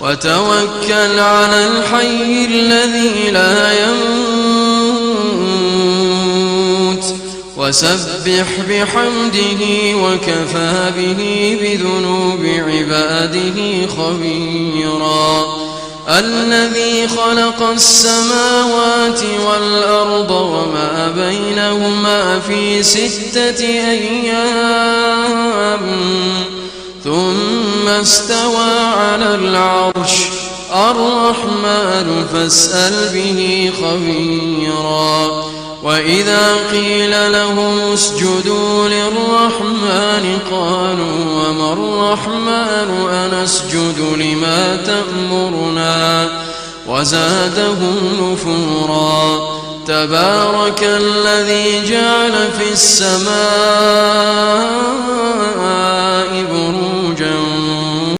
وتوكل على الحي الذي لا يموت وسبح بحمده وكفى به بذنوب عباده خبيرا الذي خلق السماوات والأرض وما بينهما في 6 أيام ثم استوى على العرش الرحمن فاسأل به خبيرا وإذا قيل لهم اسجدوا للرحمن قالوا وما الرحمن أنسجد لما تأمرنا وزادهم نفورا تبارك الذي جعل في السماء بروجا